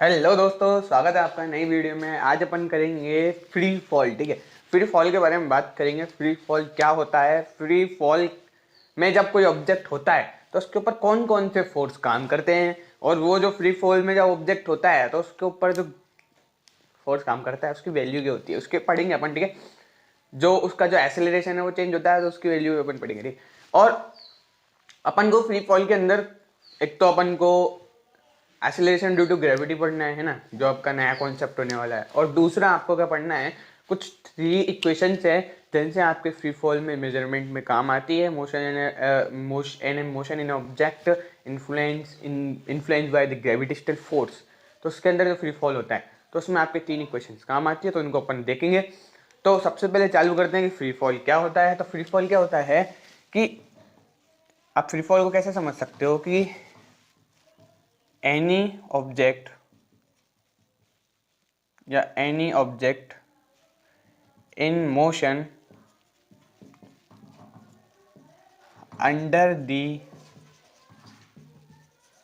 Hello दोस्तों, स्वागत है आपका नई वीडियो में। आज अपन करेंगे फ्री फॉल। ठीक है, फ्री फॉल के बारे में बात करेंगे। फ्री फॉल क्या होता है, फ्री फॉल में जब कोई ऑब्जेक्ट होता है तो उसके ऊपर कौन कौन से फोर्स काम करते हैं, और वो जो फ्री फॉल में जब ऑब्जेक्ट होता है तो उसके ऊपर जो फोर्स काम करता है उसकी वैल्यू क्या होती है, उसके पढ़ेंगे अपन। ठीक है, जो उसका जो एक्सेलरेशन है वो चेंज होता है तो उसकी वैल्यू अपन पढ़ेंगे। ठीक, और अपन को फ्री फॉल के अंदर एक तो अपन को एक्सेलरेशन ड्यू टू ग्रेविटी पढ़ना है ना, जो आपका नया कॉन्सेप्ट होने वाला है। और दूसरा आपको क्या पढ़ना है, कुछ 3 इक्वेशंस है जिनसे आपके फ्री फॉल में मेजरमेंट में काम आती है। Motion in object influence by the gravitational force. तो उसके अंदर जो फ्री फॉल होता है तो उसमें आपके 3 इक्वेशंस काम आती है, तो इनको अपन देखेंगे। तो सबसे पहले चालू करते हैं कि फ्री फॉल क्या होता है। तो फ्री फॉल क्या होता है कि आप फ्री फॉल को कैसे समझ सकते हो कि any object या any object in motion under the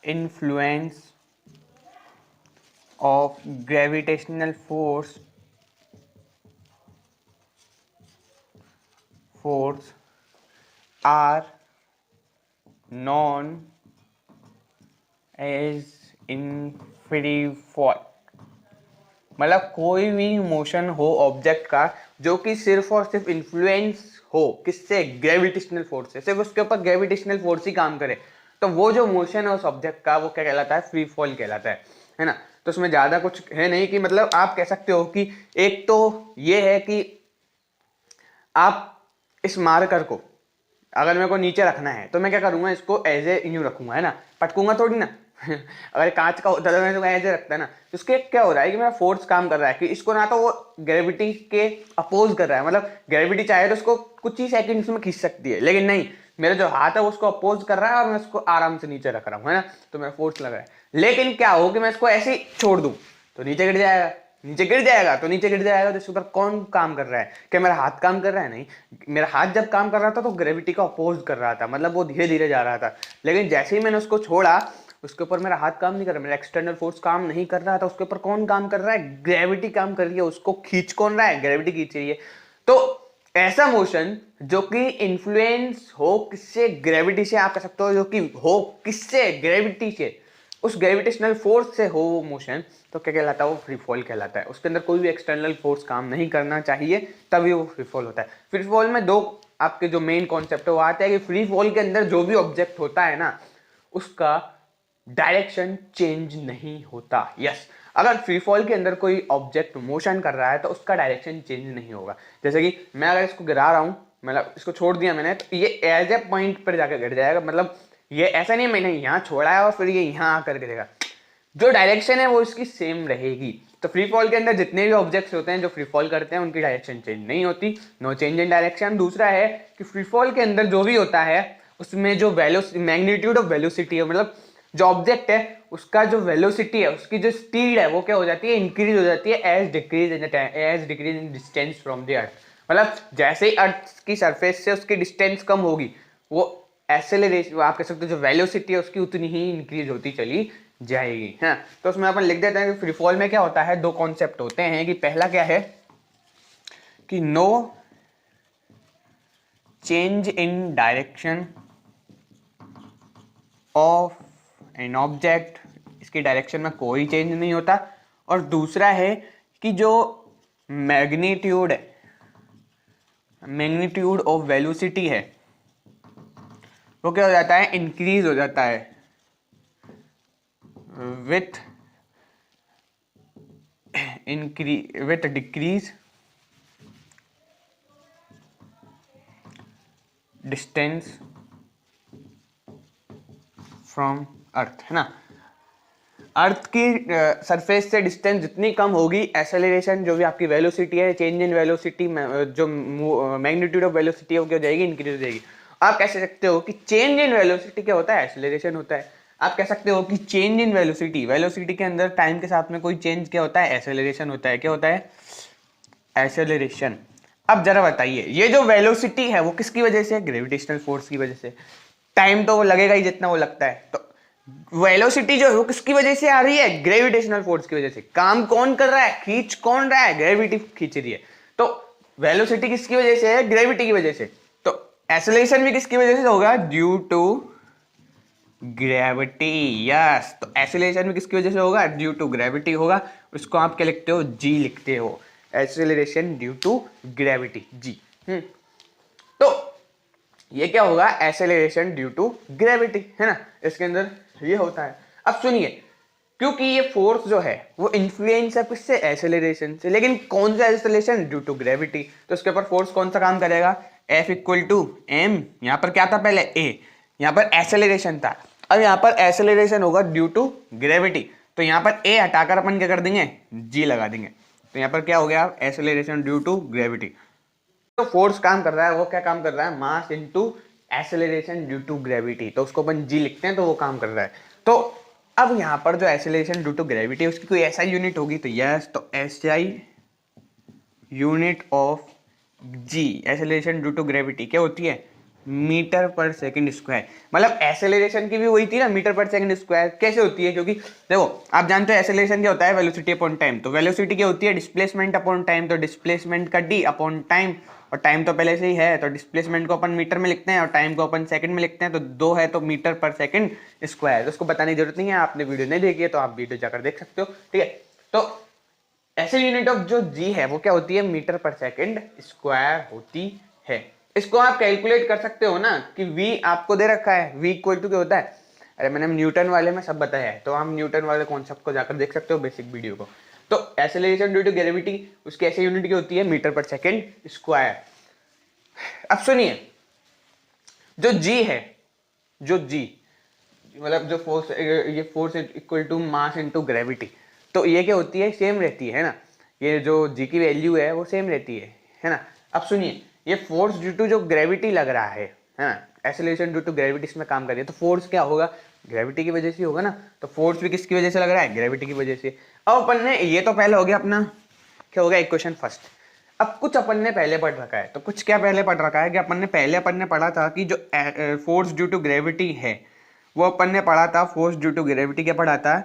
influence of gravitational force are known as in free fall। मतलब कोई भी मोशन हो ऑब्जेक्ट का जो कि सिर्फ और सिर्फ इन्फ्लुएंस हो किससे, ग्रेविटेशनल फोर्स से, सिर्फ उसके ऊपर ग्रेविटेशनल फोर्स ही काम करे, तो वो जो मोशन है उस ऑब्जेक्ट का वो क्या कहलाता है, फ्री फॉल कहलाता है ना। तो उसमें ज़्यादा कुछ है नहीं कि मतलब आप कह सकते हो कि एक तो ये है कि आप इस मार्कर को अगर मेरे को नीचे रखना है तो मैं क्या करूंगा, इसको एज ए यूं रखूंगा, है ना, पटकूंगा थोड़ी ना। अगर कांच का होता तो मैं इसको ऐसे रखता है ना। तो उसके क्या हो रहा है कि मेरा फोर्स काम कर रहा है कि इसको ना तो वो ग्रेविटी के अपोज कर रहा है, मतलब ग्रेविटी चाहे तो उसको कुछ ही सेकंड्स में खींच सकती है, लेकिन नहीं, मेरा जो हाथ है वो उसको अपोज कर रहा है और मैं उसको आराम से नीचे रख रहा हूँ, है ना, तो मेरा फोर्स लग रहा है। लेकिन क्या हो कि मैं इसको ऐसे ही छोड़ दूं तो नीचे गिर जाएगा, नीचे गिर जाएगा तो नीचे गिर जाएगा। तो इसके ऊपर कौन काम कर रहा है, क्या मेरा हाथ काम कर रहा है? नहीं, मेरा हाथ जब काम कर रहा था तो ग्रेविटी का अपोज कर रहा था, मतलब वो धीरे धीरे जा रहा था। लेकिन जैसे ही मैंने उसको छोड़ा उसके ऊपर मेरा हाथ काम नहीं कर रहा, मेरा एक्सटर्नल फोर्स काम नहीं कर रहा था, उसके ऊपर कौन काम कर रहा है, ग्रेविटी काम कर रही है। उसको खींच कौन रहा है, ग्रेविटी खींच रही है। तो ऐसा मोशन जो कि इन्फ्लुएंस हो किससे, ग्रेविटी से, आप कह सकते हो जो कि हो किससे, ग्रेविटी से, उस ग्रेविटेशनल फोर्स से हो वो मोशन, तो क्या कहलाता है, वो फ्री फॉल कहलाता है। उसके अंदर कोई भी एक्सटर्नल फोर्स काम नहीं करना चाहिए, तभी वो फ्री फॉल होता है। फ्री फॉल में दो आपके जो मेन कॉन्सेप्ट है वो आता है कि फ्री फॉल के अंदर जो भी ऑब्जेक्ट होता है ना उसका डायरेक्शन चेंज नहीं होता। यस, अगर फ्री फॉल के अंदर कोई ऑब्जेक्ट मोशन कर रहा है तो उसका डायरेक्शन चेंज नहीं होगा। जैसे कि मैं अगर इसको गिरा रहा हूं, मतलब इसको छोड़ दिया मैंने, तो ये एज ए पॉइंट पर जाकर गिर जाएगा। मतलब ये ऐसा नहीं मैंने यहाँ छोड़ा है और फिर ये यहाँ आकर गिरेगा, जो डायरेक्शन है वो इसकी सेम रहेगी। तो फ्री फॉल के अंदर जितने भी ऑब्जेक्ट्स होते हैं जो फ्री फॉल करते हैं उनकी डायरेक्शन चेंज नहीं होती, नो चेंज इन डायरेक्शन। दूसरा है कि फ्री फॉल के अंदर जो भी होता है उसमें जो मैग्नीट्यूड ऑफ वेलोसिटी है, मतलब जो ऑब्जेक्ट है उसका जो वेलोसिटी है, उसकी जो स्पीड है वो क्या हो जाती है, इंक्रीज हो जाती है as decrease in distance from the earth. मतलब जैसे ही अर्थ की सरफेस से उसकी डिस्टेंस कम होगी, वो एक्सेलरेशन, आप कह सकते हो जो वेलोसिटी है उसकी उतनी ही इंक्रीज होती चली जाएगी। हाँ, तो उसमें अपन लिख देते हैं कि फ्री फॉल में क्या होता है, दो कॉन्सेप्ट होते हैं कि पहला क्या है कि no change in direction of an object, इसकी डायरेक्शन में कोई चेंज नहीं होता। और दूसरा है कि जो मैग्नीट्यूड मैग्नीट्यूड ऑफ वेलोसिटी है वो क्या हो जाता है, इंक्रीज हो जाता है विथ डिक्रीज डिस्टेंस फ्रॉम अर्थ, है ना। अर्थ की सरफेस से डिस्टेंस जितनी कम होगी, एक्सेलरेशन जो भी आपकी वेलोसिटी है, चेंज इन वेलोसिटी, जो मैग्नीट्यूड ऑफ वेलोसिटी है वो क्या हो जाएगी, इंक्रीज हो जाएगी। आप कह सकते हो कि चेंज इन वेलोसिटी क्या होता है, एक्सेलरेशन होता है। आप कह सकते हो कि चेंज इन वेलोसिटी, वेलोसिटी के अंदर टाइम के साथ में कोई चेंज क्या होता है, एक्सेलरेशन होता है। क्या होता है, एक्सेलरेशन। अब जरा बताइए, ये जो वेलोसिटी है वो किसकी वजह से, ग्रेविटेशनल फोर्स की वजह से। टाइम तो वो लगेगा ही जितना वो लगता है, तो वेलोसिटी जो है वो किसकी वजह से आ रही है? ग्रेविटेशनल फोर्स की वजह से। काम कौन कर रहा है? खींच कौन रहा है? ग्रेविटी खींच रही है। तो वेलोसिटी किसकी वजह से है? ग्रेविटी की वजह से। तो एक्सेलरेशन भी किसकी वजह से होगा? Due to gravity. यस, तो एक्सेलरेशन भी किसकी वजह से होगा? ड्यू टू ग्रेविटी होगा। उसको आप क्या लिखते हो? जी लिखते हो। एक्सेलरेशन ड्यू टू ग्रेविटी, जी। तो ये क्या होगा? एक्सेलरेशन ड्यू टू ग्रेविटी, है ना, इसके अंदर ये होता है। अब सुनिए, क्योंकि ये फोर्स जो है वो इन्फ्लुएंस है किससे? एक्सेलरेशन से। लेकिन कौन सा एक्सेलरेशन? Due to gravity. तो इसके ऊपर फोर्स कौन सा काम करेगा? F equal to M. यहाँ पर क्या था पहले? ए। यहाँ पर एक्सेलरेशन था, अब यहाँ पर एक्सेलरेशन होगा ड्यू टू ग्रेविटी। तो यहाँ पर ए हटाकर अपन क्या कर देंगे? जी लगा देंगे। तो यहाँ पर क्या हो गया? Acceleration due to gravity. तो फोर्स काम कर रहा है, वो क्या काम कर रहा है? Mass into acceleration due to gravity. तो उसको अपन जी लिखते हैं, तो वो काम कर रहा है। तो अब यहाँ पर जो एक्सेलरेशन ड्यू टू ग्रेविटी है उसकी कोई ऐसा यूनिट होगी, तो यस, तो SI unit of G acceleration due to gravity क्या होती है? मीटर पर सेकंड स्क्वायर। मतलब एक्सेलरेशन की भी वही थी ना, मीटर पर सेकंड स्क्वायर। कैसे होती है? क्योंकि देखो आप जानते हो एक्सेलरेशन क्या होता है? Velocity upon time. तो वेलोसिटी क्या होती है? Displacement upon time. तो डिस्प्लेसमेंट का डी अपॉन टाइम, और टाइम तो पहले से ही है, तो डिस्प्लेसमेंट को अपन मीटर में लिखते हैं और टाइम को अपन सेकंड में लिखते हैं। तो दो है तो मीटर पर सेकंड स्क्वायर। तो उसको बताने की जरूरत नहीं है, आपने वीडियो नहीं देखी है तो आप वीडियो जाकर देख सकते हो, ठीक है। तो ऐसे यूनिट ऑफ जो जी है वो क्या होती है? मीटर पर सेकंड स्क्वायर होती है। इसको आप कैलकुलेट कर सकते हो ना कि v आपको दे रखा है, v इक्वल टू क्या होता है? अरे मैंने न्यूटन वाले में सब बताया है, तो हम न्यूटन वाले कॉन्सेप्ट को जाकर देख सकते हो, बेसिक वीडियो को। तो एक्सेलरेशन ड्यू टू ग्रेविटी उसकी ऐसे यूनिट की होती है? मीटर पर सेकंड स्क्वायर। अब सुनिए, जो g है, जो g मतलब जो फोर्स, ये force equal to mass into gravity. तो ये क्या होती है? सेम रहती है ना, ये जो जी की वैल्यू है वो सेम रहती है ना। अब सुनिए, ये फोर्स ड्यू टू जो ग्रेविटी लग रहा है ना, एक्सेलरेशन ड्यू टू ग्रेविटी इसमें काम कर रही है, तो फोर्स क्या होगा? ग्रेविटी की वजह से होगा ना। तो फोर्स भी किसकी वजह से लग रहा है? ग्रेविटी की वजह से। अब अपन ने ये तो पहले हो गया अपना, क्या हो गया? Equation first. अब कुछ अपन ने पहले पढ़ रखा है, तो कुछ क्या पहले पढ़ रखा है कि अपन ने पढ़ा था कि जो फोर्स ड्यू टू ग्रेविटी है वो अपन ने पढ़ा था। फोर्स ड्यू टू ग्रेविटी क्या पढ़ा था?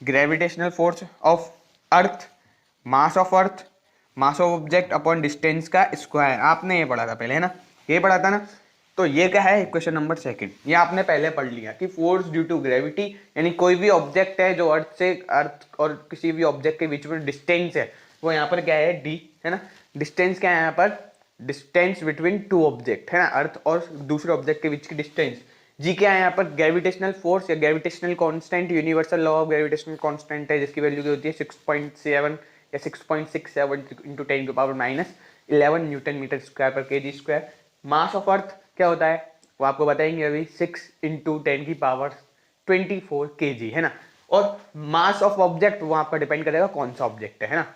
Gravitational force of earth, mass of earth, mass of object upon distance का स्क्वायर। आपने ये पढ़ा था पहले, है ना, ये पढ़ा था ना। तो ये क्या है? Equation number second. ये आपने पहले पढ़ लिया कि फोर्स ड्यू टू ग्रेविटी यानी कोई भी ऑब्जेक्ट है जो अर्थ और किसी भी ऑब्जेक्ट के बीच में डिस्टेंस है, वो यहाँ पर क्या है? डी, है ना। डिस्टेंस क्या है यहाँ पर? डिस्टेंस बिटवीन टू ऑब्जेक्ट, है ना, अर्थ और दूसरे ऑब्जेक्ट के बीच की डिस्टेंस। जी क्या है यहाँ पर? ग्रेविटेशनल फोर्स या gravitational constant, universal law of gravitational constant है, जिसकी वैल्यू होती है 6.7 या 6.67 into 10 to power -11 newton metre square पर kg square. Mass of earth क्या होता है वो आपको बताएंगे अभी, 6 इंटू 10 की पावर 24 केजी, है ना। और मास ऑफ ऑब्जेक्ट वहां पर डिपेंड करेगा कौन सा ऑब्जेक्ट है ना,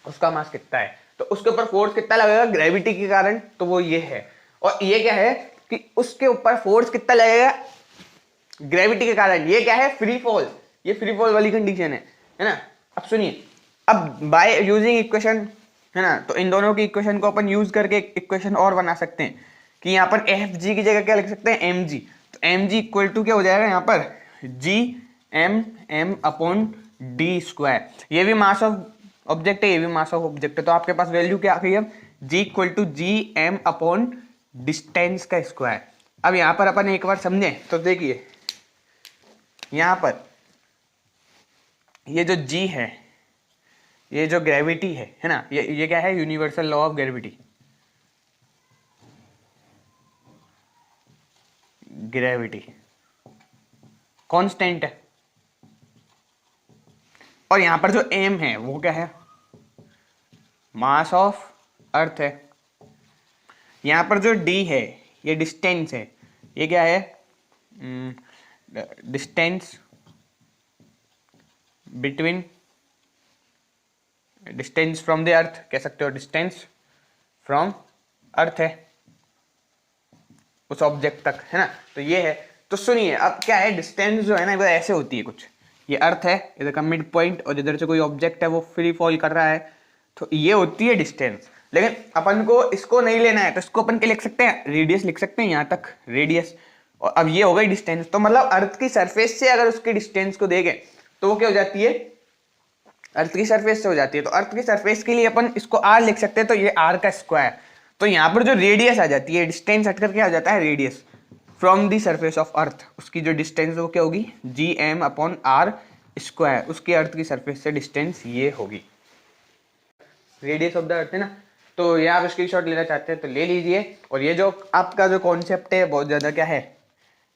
उसका मास कितना है, तो उसके ऊपर फोर्स कितना लगेगा ग्रेविटी के कारण, तो वो ये है। और ये क्या है कि उसके ऊपर फोर्स कितना लगेगा ग्रेविटी के कारण, ये क्या है? Free fall. ये फ्री फॉल वाली कंडीशन है ना। अब सुनिए, अब बाय यूजिंग इक्वेशन, है ना, तो इन दोनों की इक्वेशन को अपन यूज करके इक्वेशन और बना सकते हैं कि यहाँ पर एफ जी की जगह क्या लिख सकते हैं? M G. तो एम जी इक्वल टू क्या हो जाएगा यहाँ पर? G M M upon D square. ये भी मास ऑफ ऑब्जेक्ट है, ये भी मास ऑफ ऑब्जेक्ट है, तो आपके पास वैल्यू क्या आ गई? अब G equal to G M upon distance का स्क्वायर। अब यहाँ पर अपन एक बार समझे तो देखिए, यहाँ पर ये जो जी है, ये जो ग्रेविटी है ना, ये क्या है? Universal law of gravity, gravity constant है। और यहां पर जो एम है वो क्या है? मास ऑफ अर्थ है। यहां पर जो डी है ये डिस्टेंस है, ये क्या है? Distance between, distance from the अर्थ कह सकते हो, डिस्टेंस फ्रॉम अर्थ है उस ऑब्जेक्ट तक, है ना। तो ये है। तो सुनिए, अब क्या है? डिस्टेंस जो है ना वो ऐसे होती है कुछ, ये अर्थ है, इधर का मिड पॉइंट, और इधर से कोई ऑब्जेक्ट है वो फ्री फॉल कर रहा है, तो ये होती है डिस्टेंस। लेकिन अपन को इसको नहीं लेना है, तो इसको अपन क्या लिख सकते हैं? रेडियस लिख सकते हैं, यहाँ तक रेडियस। और अब ये हो गई डिस्टेंस। तो मतलब अर्थ की सरफेस से अगर उसकी डिस्टेंस को देखें तो वो क्या हो जाती है, अर्थ की सरफेस से हो जाती है। तो अर्थ की सरफेस के लिए अपन इसको आर लिख सकते हैं, तो ये आर का स्क्वायर। तो यहाँ पर जो रेडियस आ जाती है, डिस्टेंस हटकर क्या आ जाता है, radius from the surface of earth, उसकी जो डिस्टेंस वो क्या होगी, G M upon R square, उसकी अर्थ की सरफेस से डिस्टेंस ये होगी, रेडियस ऑफ द अर्थ है ना। तो ये आप स्क्रीनशॉट लेना चाहते हैं तो ले लीजिए। और ये जो आपका जो कॉन्सेप्ट है बहुत ज़्यादा क्या है,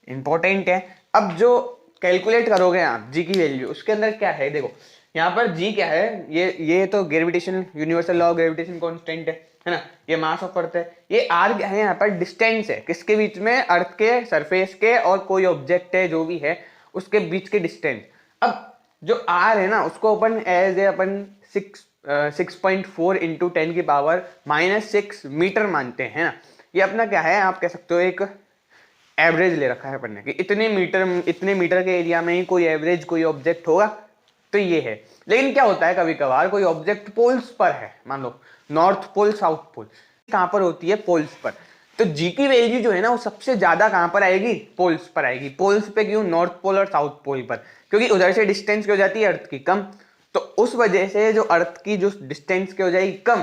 इंपॉर्टेंट है। अब जो कैलकुलेट करोगे आप जी की वैल्यू, उसके अंदर क्या है देखो, यहाँ पर जी क्या है, ये तो gravitation universal law of gravitation constant है ना, ये मास ऑफ अर्थ है। ये आर क्या है, यहाँ पर डिस्टेंस है किसके बीच में, अर्थ के सरफेस के और कोई ऑब्जेक्ट है जो भी है उसके बीच के डिस्टेंस। अब जो आर है ना उसको अपन एज ए अपन 6.4 इंटू 10 की पावर -6 मीटर मानते हैं ना। ये अपना क्या है, आप कह सकते हो एक एवरेज ले रखा है अपन ने कि इतने मीटर के एरिया में ही कोई एवरेज कोई ऑब्जेक्ट होगा, तो ये है। लेकिन क्या होता है कभी कभार कोई ऑब्जेक्ट पोल्स पर है, मान लो नॉर्थ पोल साउथ पोल, कहाँ पर होती है, पोल्स पर। तो जी की वैल्यू जो है ना वो सबसे ज्यादा कहाँ पर आएगी, पोल्स पर आएगी। पोल्स पे क्यों, नॉर्थ पोल और साउथ पोल पर, क्योंकि उधर से डिस्टेंस क्या हो जाती है अर्थ की कम। तो उस वजह से जो अर्थ की जो डिस्टेंस क्या हो जाएगी कम,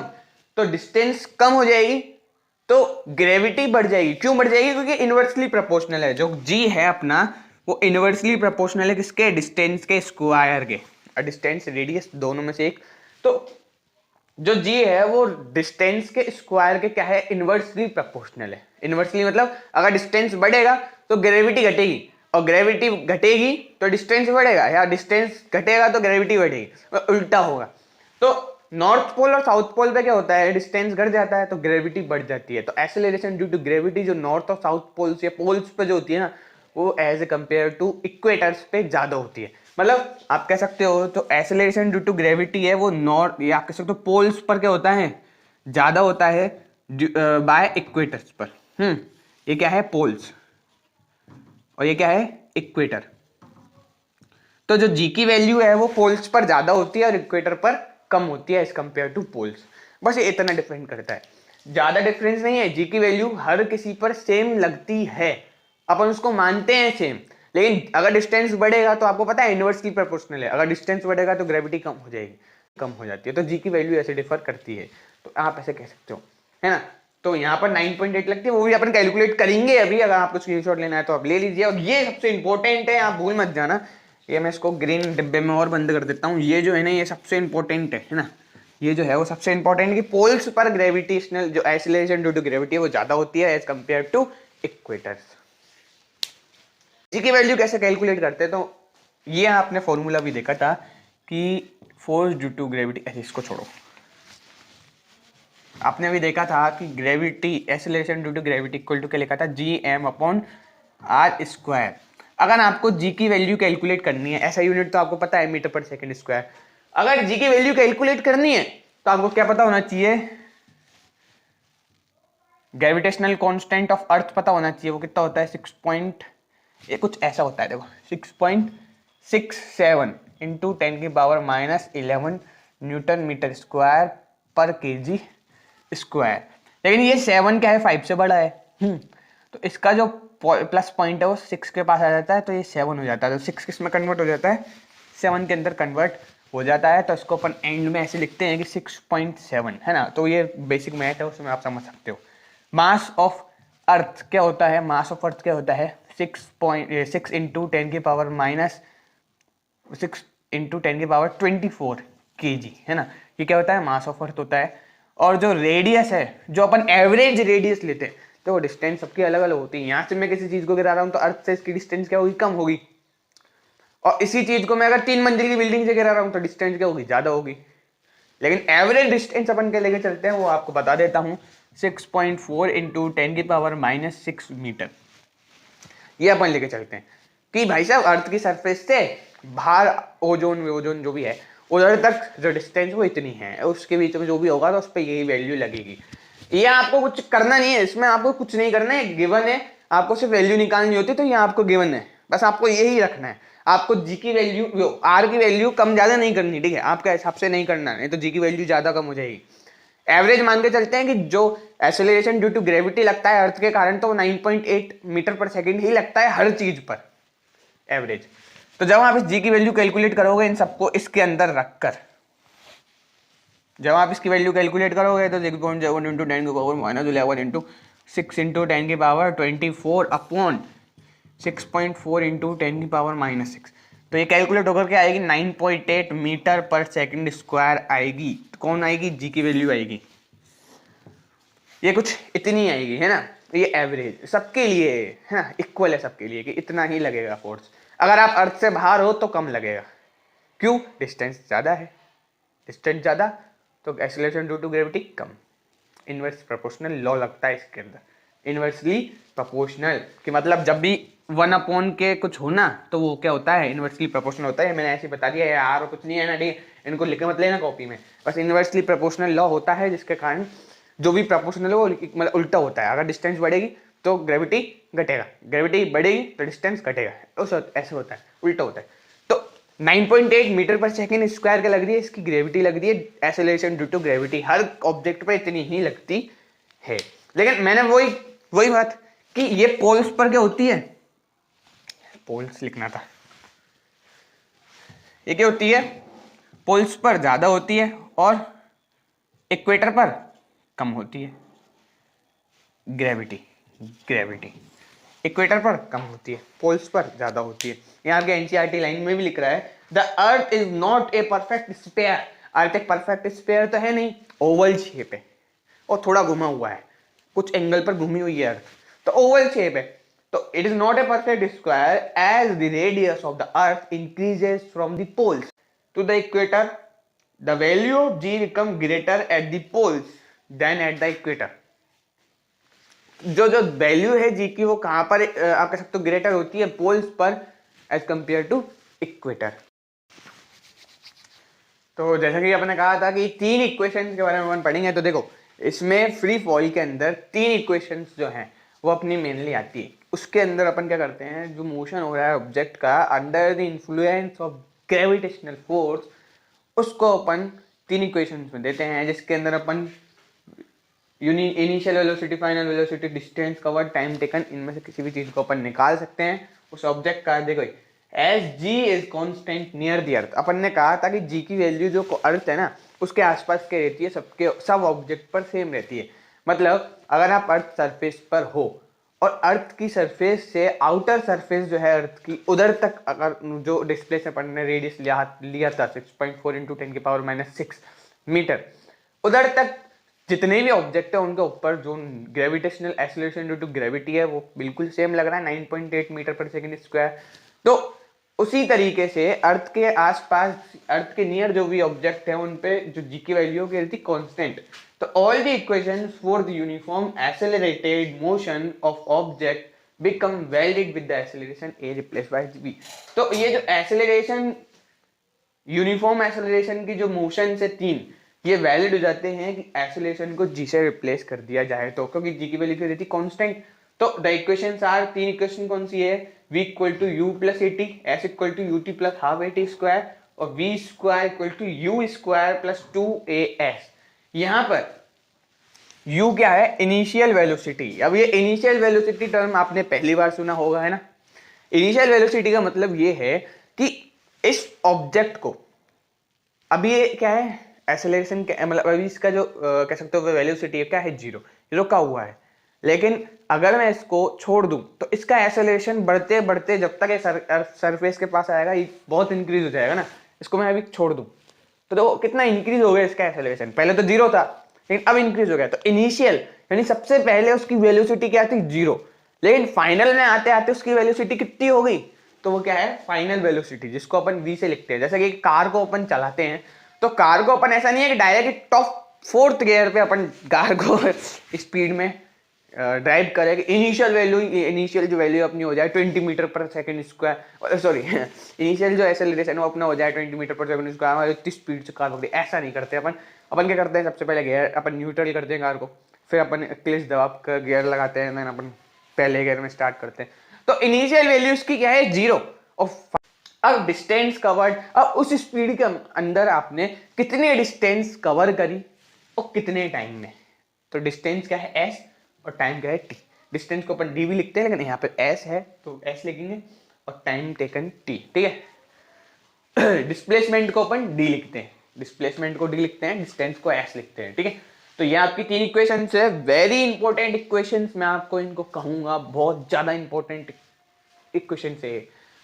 तो डिस्टेंस कम हो जाएगी तो ग्रेविटी बढ़ जाएगी। क्यों बढ़ जाएगी, क्योंकि इनवर्सली प्रोपोर्शनल है। जो जी है अपना वो इनवर्सली प्रोपोर्शनल है किसके, डिस्टेंस के स्क्वायर के, और डिस्टेंस रेडियस दोनों में से एक। तो जो जी है वो डिस्टेंस के स्क्वायर के क्या है, इनवर्सली प्रोपोर्शनल है। इनवर्सली मतलब अगर डिस्टेंस बढ़ेगा तो ग्रेविटी घटेगी, और ग्रेविटी घटेगी तो डिस्टेंस बढ़ेगा, या डिस्टेंस घटेगा तो ग्रेविटी बढ़ेगी, और उल्टा होगा। तो नॉर्थ पोल और साउथ पोल पे क्या होता है, डिस्टेंस घट जाता है तो ग्रेविटी बढ़ जाती है। तो एक्सेलरेशन ड्यू टू ग्रेविटी जो नॉर्थ और साउथ पोल्स या पोल्स पे जो होती है ना, वो as a compare to equators पे ज्यादा होती है। मतलब आप कह सकते हो तो एक्सेलरेशन ड्यू टू ग्रेविटी है वो नॉर्थ, या आप कह सकते हो पोल्स पर क्या होता है, ज्यादा होता है बाय इक्वेटर्स पर। ये क्या है, पोल्स, और ये क्या है, इक्वेटर। तो जो जी की वैल्यू है वो पोल्स पर ज्यादा होती है और इक्वेटर पर कम होती है एज कंपेयर टू पोल्स। बस ये इतना डिफरेंट करता है, ज्यादा डिफरेंस नहीं है। जी की वैल्यू हर किसी पर सेम लगती है, अपन उसको मानते हैं सेम। लेकिन अगर डिस्टेंस बढ़ेगा तो आपको पता है इनवर्सली प्रोपोर्शनल है, अगर डिस्टेंस बढ़ेगा तो ग्रेविटी कम हो जाएगी, कम हो जाती है। तो जी की वैल्यू ऐसे डिफर करती है, तो आप ऐसे कह सकते हो, है ना। तो यहाँ पर 9.8 लगती है, वो भी अपन कैलकुलेट करेंगे अभी। अगर आपको स्क्रीनशॉट लेना है तो आप ले लीजिए। और ये सबसे इंपॉर्टेंट है, आप भूल मत जाना। ये मैं इसको ग्रीन डिब्बे में और बंद कर देता हूँ। ये जो है ना ये सबसे इंपॉर्टेंट है ना, ये जो है वो सबसे इंपॉर्टेंट कि पोल्स पर ग्रेविटेशनल जो एक्सीलरेशन ड्यू टू ग्रेविटी है वो ज्यादा होती है एज कंपेयर टू इक्वेटर्स। जी की वैल्यू कैसे कैलकुलेट करते हैं, तो ये आपने फॉर्मूला भी देखा था कि फोर्स ड्यू टू ग्रेविटी, ऐसे इसको छोड़ो, आपने भी देखा था कि gravity acceleration due to gravity equal to क्या लिखा था, G M upon R square. अगर आपको जी की वैल्यू कैलकुलेट करनी है, ऐसा यूनिट तो आपको पता है मीटर पर सेकंड स्क्वायर। अगर जी की वैल्यू कैलकुलेट करनी है तो आपको क्या पता होना चाहिए, ग्रेविटेशनल कांस्टेंट ऑफ अर्थ पता होना चाहिए। वो कितना होता है, 6 पॉइंट, ये कुछ ऐसा होता है देखो, 6.67 इंटू 10 की पावर -11 न्यूटन मीटर स्क्वायर पर केजी स्क्वायर। लेकिन ये 7 क्या है, 5 से बड़ा है। तो इसका जो प्लस पॉइंट है वो 6 के पास आ जाता है, तो ये 7 हो जाता है। तो 6 किस में कन्वर्ट हो जाता है, 7 के अंदर कन्वर्ट हो जाता है। तो इसको अपन एंड में ऐसे लिखते हैं कि 6.7, है ना। तो ये बेसिक मैथ है, उसमें आप समझ सकते हो। मास ऑफ अर्थ क्या होता है, मास ऑफ अर्थ क्या होता है, 6 इंटू 10 की पावर -6 इंटू 10 की पावर 24 kg, है ना। ये क्या होता है, मास ऑफ अर्थ होता है। और जो रेडियस है, जो अपन एवरेज रेडियस लेते हैं, तो वो डिस्टेंस सबकी अलग अलग होती है। यहाँ से मैं किसी चीज को गिरा रहा हूँ तो अर्थ से इसकी डिस्टेंस क्या होगी, कम होगी। और इसी चीज को मैं अगर 3 मंजिल की बिल्डिंग से गिरा रहा हूँ तो डिस्टेंस क्या होगी, ज्यादा होगी। लेकिन एवरेज डिस्टेंस अपन के लेके चलते हैं, वो आपको बता देता हूँ, 6.4 इंटू 10 की पावर -6 मीटर। ये अपन लेके चलते हैं कि भाई साहब अर्थ की सरफेस से बाहर ओजोन जो भी है उधर तक जो डिस्टेंस वो इतनी है, उसके बीच में जो भी होगा तो उस पर यही वैल्यू लगेगी। ये आपको कुछ करना नहीं है, इसमें आपको कुछ नहीं करना है, गिवन है, आपको सिर्फ वैल्यू निकालनी होती है। तो ये आपको गिवन है, बस आपको यही रखना है। आपको जी की वैल्यू, आर की वैल्यू कम ज्यादा नहीं करनी, ठीक है, आपके हिसाब से नहीं करना, नहीं तो जी की वैल्यू ज्यादा कम हो जाएगी। एवरेज मान के चलते हैं कि जो एक्सेलरेशन ड्यू टू ग्रेविटी लगता है अर्थ के कारण, तो 9.8 मीटर पर सेकेंड ही लगता है हर चीज पर एवरेज। तो जब आप इस जी की वैल्यू कैलकुलेट करोगे इन सबको इसके अंदर रखकर, जब आप इसकी वैल्यू कैलकुलेट करोगे तो 6.7 इंटू 10 की पावर -11 इंटू 6 इंटू 10 की पावर 24 अपॉन 6.4 इंटू 10 की पावर -6, तो ये कैलकुलेट होकर के आएगी 9.8 मीटर पर सेकंड स्क्वायर आएगी। तो कौन आएगी? जी की वैल्यू आएगी, ये कुछ इतनी आएगी, है ना। ये एवरेज सबके लिए है ना, इक्वल है सबके लिए कि इतना ही लगेगा फोर्स। अगर आप अर्थ से बाहर हो तो कम लगेगा, क्यों? डिस्टेंस ज़्यादा है, डिस्टेंस ज़्यादा तो एक्सेलरेशन ड्यू टू ग्रेविटी कम। इनवर्स प्रोपोर्शनल लॉ लगता है इसके अंदर, इनवर्सली प्रोपोर्शनल कि मतलब जब भी 1 के कुछ होना तो वो क्या होता है? इनवर्सली प्रोपोर्शनल होता है। मैंने ऐसे बता दिया यार, और कुछ नहीं है ना, ठीक है, इनको लिख के मत लेना कॉपी में, बस इनवर्सली प्रोपोर्शनल लॉ होता है जिसके कारण जो भी प्रोपोर्शनल है वो मतलब उल्टा होता है। अगर डिस्टेंस बढ़ेगी तो ग्रेविटी घटेगा, ग्रेविटी बढ़ेगी तो डिस्टेंस घटेगा, ऐसे होता है, उल्टा होता है। तो 9.8 मीटर पर सेकेंड स्क्वायर का लग रही है इसकी ग्रेविटी, लग रही है एक्सेलरेशन ड्यू टू ग्रेविटी, हर ऑब्जेक्ट पे इतनी ही लगती है। लेकिन मैंने वही बात कि ये पोल्स पर क्या होती है, पोल्स लिखना था, ये क्या होती है? पोल्स पर ज्यादा होती है और इक्वेटर पर कम होती है ग्रेविटी। ग्रेविटी इक्वेटर पर कम होती है, पोल्स पर ज्यादा होती है। यहाँ के एनसीईआरटी लाइन में भी लिख रहा है the earth is not a perfect sphere. Earth एक परफेक्ट स्फीयर तो है नहीं, ओवल शेप है और थोड़ा घुमा हुआ है, कुछ एंगल पर घूमी हुई है अर्थ, तो ओवल शेप है। तो it is not a perfect square as the radius of the earth increases from the poles to the equator, the value of G become greater at the poles than at the equator. जो जो value है जी की वो कहां पर आप कह सकते हो ग्रेटर होती है? पोल्स पर एज कंपेयर टू इक्वेटर। तो जैसा कि आपने कहा था कि 3 इक्वेशंस के बारे में अपन पढ़ेंगे, तो देखो इसमें फ्री फॉल के अंदर 3 इक्वेशंस जो हैं वो अपनी मेनली आती है। उसके अंदर अपन क्या करते हैं, जो मोशन हो रहा है ऑब्जेक्ट का under the influence of gravitational force, उसको अपन 3 इक्वेशंस में देते हैं, जिसके अंदर अपन initial velocity, final velocity, distance covered, time taken, इनमें से किसी भी चीज को अपन निकाल सकते हैं उस ऑब्जेक्ट का। देखो as G is constant near the earth, अपन ने कहा था कि जी की वैल्यू जो अर्थ है ना उसके आसपास के रहती है, सब ऑब्जेक्ट पर सेम रहती है। मतलब अगर आप अर्थ सरफेस पर हो और अर्थ की सरफेस से आउटर सरफेस जो है अर्थ की उधर तक, अगर जो डिस्प्ले से अपन ने रेडियस लिया था 6.4 इंटू 10 की पावर -6 मीटर, उधर तक जितने भी ऑब्जेक्ट है उनके ऊपर जो gravitational acceleration due to gravity है वो बिल्कुल सेम लग रहा है, 9.8 मीटर पर सेकेंड स्क्वायर। तो उसी तरीके से अर्थ के आसपास, अर्थ के नियर जो भी ऑब्जेक्ट है उन पे जो जी की वैल्यू की रहती कांस्टेंट। तो all the equations for the uniform accelerated motion of object become valid with the acceleration A replace by v। तो ये जो एक्सेलरेशन, यूनिफॉर्म एक्सेलरेशन की जो मोशन से 3, ये वैलिड हो जाते हैं कि एक्सेलरेशन को जी से रिप्लेस कर दिया जाए तो, क्योंकि जी की वैल्यू रहती कांस्टेंट। तो द इक्वेशंस आर, 3 इक्वेशन कौन सी है? v equal to u plus A T, S equal to U T plus half A T square, और v square equal to U square plus 2as। यहाँ पर u क्या है? Initial velocity. अब ये इनिशियल वेलोसिटी टर्म आपने पहली बार सुना होगा, है ना। इनिशियल वेलोसिटी का मतलब ये है कि इस ऑब्जेक्ट को, अभी ये क्या है? एक्सेलरेशन के मतलब अभी इसका जो कह सकते हो वेलोसिटी है क्या है? 0, रुका हुआ है। लेकिन अगर मैं इसको छोड़ दूं तो इसका एक्सेलरेशन बढ़ते बढ़ते जब तक ये सरफेस के पास आएगा ये बहुत इंक्रीज हो जाएगा ना। इसको मैं अभी छोड़ दूं तो देखो कितना इंक्रीज हो गया इसका एक्सेलरेशन, पहले तो 0 था लेकिन अब इंक्रीज हो गया। तो इनिशियल यानी सबसे पहले उसकी वेलोसिटी क्या थी? 0, लेकिन फाइनल में आते आते उसकी वेलोसिटी कितनी हो गई? तो वो क्या है? फाइनल वेलोसिटी, जिसको अपन v से लिखते हैं। जैसे कि कार को अपन चलाते हैं तो कार को अपन ऐसा नहीं है कि डायरेक्ट टॉप 4th गियर पे अपन कार को स्पीड में ड्राइव करें। इनिशियल जो वैल्यू अपनी हो जाए 20 मीटर पर सेकंड स्क्वायर, सॉरी इनिशियल जो एक्सेलरेशन वो अपना हो जाए 20 मीटर पर सेकंड स्क्वायर, इतनी स्पीड से कार पकड़ी, ऐसा नहीं करते अपन। अपन क्या करते हैं? सबसे पहले गियर अपन न्यूट्रल करते हैं कार को, फिर अपन क्लच दबा कर गियर लगाते हैं, देन अपन पहले गियर में स्टार्ट करते हैं। तो इनिशियल वैल्यू इसकी क्या है? 0। अब डिस्टेंस कवर्ड, अब उस स्पीड के अंदर आपने कितनी डिस्टेंस कवर करी और कितने टाइम में। तो डिस्टेंस क्या है एस और टाइम क्या है टी। डिस्टेंस को अपन डी भी लिखते हैं, लेकिन यहाँ पर एस है तो एस लिखेंगे और टाइम टेकन टी, ठीक है। डिस्प्लेसमेंट को अपन डी लिखते हैं, डिस्प्लेसमेंट को डी लिखते हैं, डिस्टेंस को एस लिखते हैं, ठीक है। तो ये आपकी 3 इक्वेशंस है, वेरी इंपॉर्टेंट इक्वेशंस, मैं आपको इनको कहूंगा बहुत ज्यादा इंपॉर्टेंट इक्वेशन है,